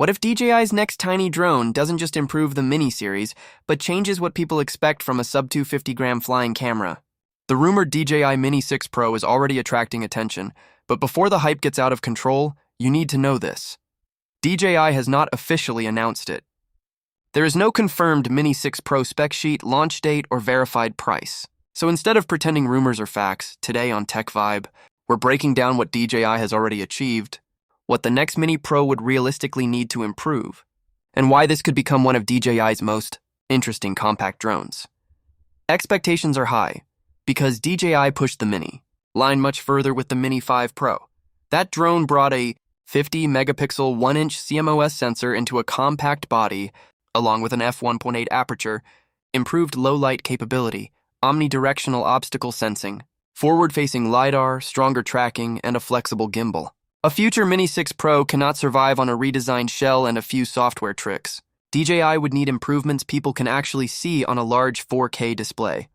What if DJI's next tiny drone doesn't just improve the Mini series, but changes what people expect from a sub-250-gram flying camera? The rumored DJI Mini 6 Pro is already attracting attention, but before the hype gets out of control, you need to know this. DJI has not officially announced it. There is no confirmed Mini 6 Pro spec sheet, launch date, or verified price. So instead of pretending rumors are facts, today on TechVibe, we're breaking down what DJI has already achieved, what the next Mini Pro would realistically need to improve, and why this could become one of DJI's most interesting compact drones. Expectations are high, because DJI pushed the Mini line much further with the Mini 5 Pro. That drone brought a 50-megapixel 1-inch CMOS sensor into a compact body, along with an f1.8 aperture, improved low-light capability, omnidirectional obstacle sensing, forward-facing LiDAR, stronger tracking, and a flexible gimbal. A future Mini 6 Pro cannot survive on a redesigned shell and a few software tricks. DJI would need improvements people can actually see on a large 4K display.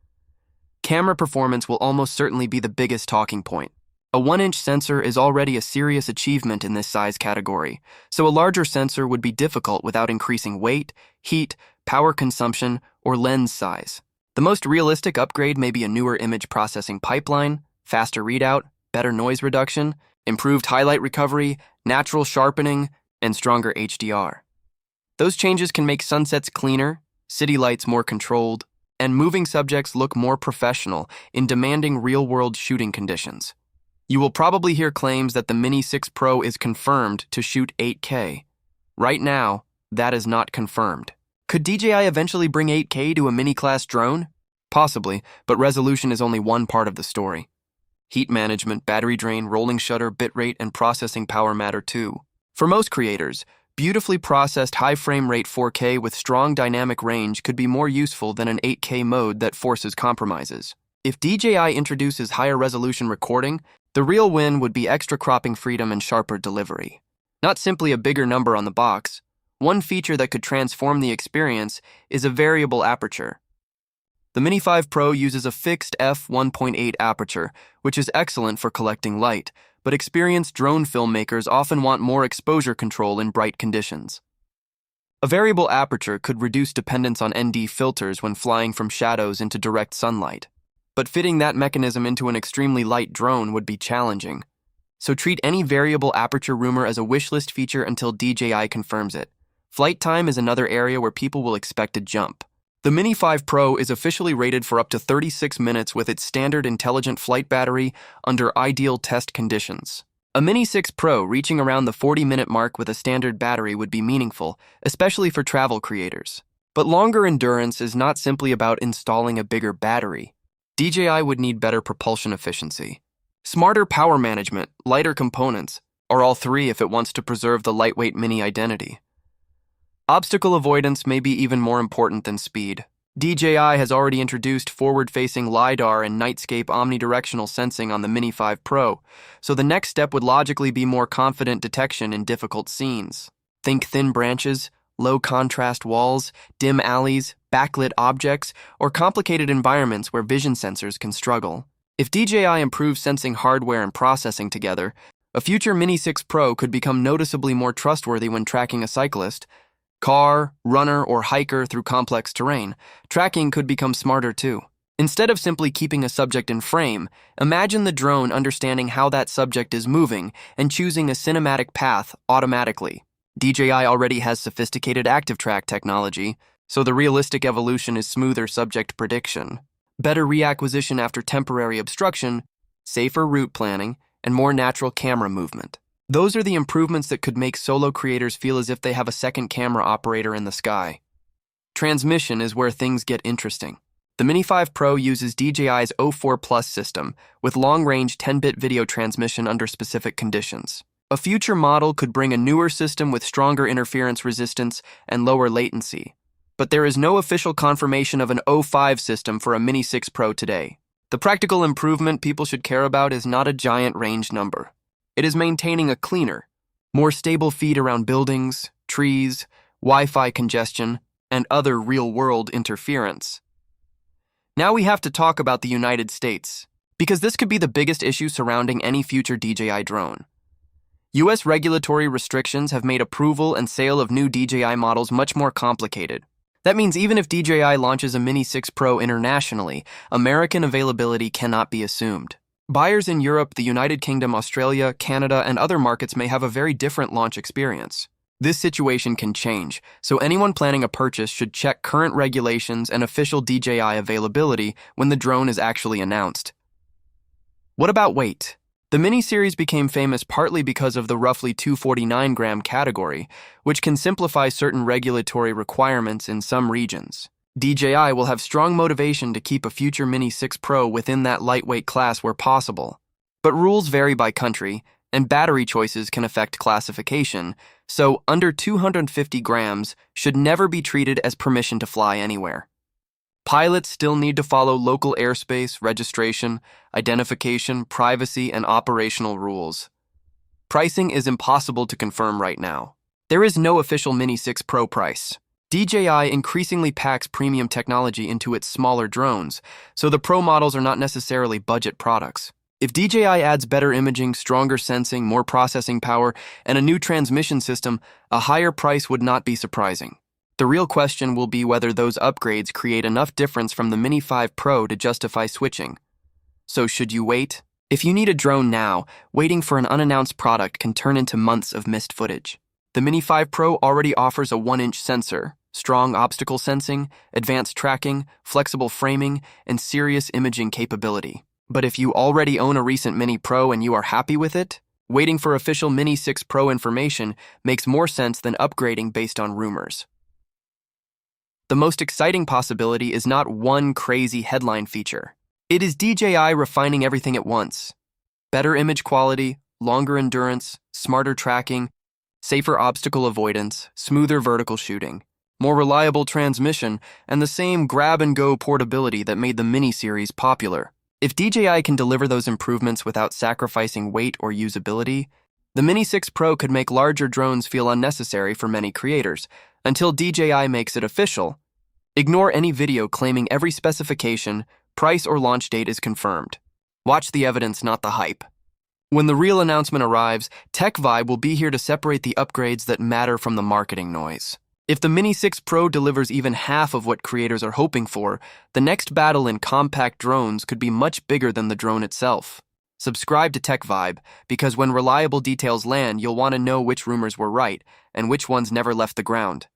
Camera performance will almost certainly be the biggest talking point. A 1-inch sensor is already a serious achievement in this size category, so a larger sensor would be difficult without increasing weight, heat, power consumption, or lens size. The most realistic upgrade may be a newer image processing pipeline, faster readout, better noise reduction, improved highlight recovery, natural sharpening, and stronger HDR. Those changes can make sunsets cleaner, city lights more controlled, and moving subjects look more professional in demanding real-world shooting conditions. You will probably hear claims that the Mini 6 Pro is confirmed to shoot 8K. Right now, that is not confirmed. Could DJI eventually bring 8K to a mini-class drone? Possibly, but resolution is only one part of the story. Heat management, battery drain, rolling shutter, bitrate, and processing power matter too. For most creators, beautifully processed high frame rate 4K with strong dynamic range could be more useful than an 8K mode that forces compromises. If DJI introduces higher resolution recording, the real win would be extra cropping freedom and sharper delivery. Not simply a bigger number on the box. One feature that could transform the experience is a variable aperture. The Mini 5 Pro uses a fixed f1.8 aperture, which is excellent for collecting light, but experienced drone filmmakers often want more exposure control in bright conditions. A variable aperture could reduce dependence on ND filters when flying from shadows into direct sunlight, but fitting that mechanism into an extremely light drone would be challenging. So treat any variable aperture rumor as a wishlist feature until DJI confirms it. Flight time is another area where people will expect a jump. The Mini 5 Pro is officially rated for up to 36 minutes with its standard intelligent flight battery under ideal test conditions. A Mini 6 Pro reaching around the 40-minute mark with a standard battery would be meaningful, especially for travel creators. But longer endurance is not simply about installing a bigger battery. DJI would need better propulsion efficiency, smarter power management, lighter components, or all three if it wants to preserve the lightweight Mini identity. Obstacle avoidance may be even more important than speed. DJI has already introduced forward-facing LiDAR and nightscape omnidirectional sensing on the Mini 5 Pro, so the next step would logically be more confident detection in difficult scenes. Think thin branches, low-contrast walls, dim alleys, backlit objects, or complicated environments where vision sensors can struggle. If DJI improves sensing hardware and processing together, a future Mini 6 Pro could become noticeably more trustworthy when tracking a cyclist, car, runner, or hiker through complex terrain. Tracking could become smarter too. Instead of simply keeping a subject in frame, imagine the drone understanding how that subject is moving and choosing a cinematic path automatically. DJI already has sophisticated ActiveTrack technology, so the realistic evolution is smoother subject prediction, better reacquisition after temporary obstruction, safer route planning, and more natural camera movement. Those are the improvements that could make solo creators feel as if they have a second camera operator in the sky. Transmission is where things get interesting. The Mini 5 Pro uses DJI's O4 Plus system with long-range 10-bit video transmission under specific conditions. A future model could bring a newer system with stronger interference resistance and lower latency, but there is no official confirmation of an O5 system for a Mini 6 Pro today. The practical improvement people should care about is not a giant range number. It is maintaining a cleaner, more stable feed around buildings, trees, Wi-Fi congestion, and other real-world interference. Now we have to talk about the United States, because this could be the biggest issue surrounding any future DJI drone. US regulatory restrictions have made approval and sale of new DJI models much more complicated. That means even if DJI launches a Mini 6 Pro internationally, American availability cannot be assumed. Buyers in Europe, the United Kingdom, Australia, Canada, and other markets may have a very different launch experience. This situation can change, so anyone planning a purchase should check current regulations and official DJI availability when the drone is actually announced. What about weight? The Mini series became famous partly because of the roughly 249-gram category, which can simplify certain regulatory requirements in some regions. DJI will have strong motivation to keep a future Mini 6 Pro within that lightweight class where possible. But rules vary by country, and battery choices can affect classification, so under 250 grams should never be treated as permission to fly anywhere. Pilots still need to follow local airspace, registration, identification, privacy, and operational rules. Pricing is impossible to confirm right now. There is no official Mini 6 Pro price. DJI increasingly packs premium technology into its smaller drones, so the Pro models are not necessarily budget products. If DJI adds better imaging, stronger sensing, more processing power, and a new transmission system, a higher price would not be surprising. The real question will be whether those upgrades create enough difference from the Mini 5 Pro to justify switching. So should you wait? If you need a drone now, waiting for an unannounced product can turn into months of missed footage. The Mini 5 Pro already offers a 1-inch sensor, strong obstacle sensing, advanced tracking, flexible framing, and serious imaging capability. But if you already own a recent Mini Pro and you are happy with it, waiting for official Mini 6 Pro information makes more sense than upgrading based on rumors. The most exciting possibility is not one crazy headline feature. It is DJI refining everything at once. Better image quality, longer endurance, smarter tracking, safer obstacle avoidance, smoother vertical shooting, more reliable transmission, and the same grab-and-go portability that made the Mini series popular. If DJI can deliver those improvements without sacrificing weight or usability, the Mini 6 Pro could make larger drones feel unnecessary for many creators, until DJI makes it official. Ignore any video claiming every specification, price, or launch date is confirmed. Watch the evidence, not the hype. When the real announcement arrives, TechVibe will be here to separate the upgrades that matter from the marketing noise. If the Mini 6 Pro delivers even half of what creators are hoping for, the next battle in compact drones could be much bigger than the drone itself. Subscribe to TechVibe, because when reliable details land, you'll want to know which rumors were right and which ones never left the ground.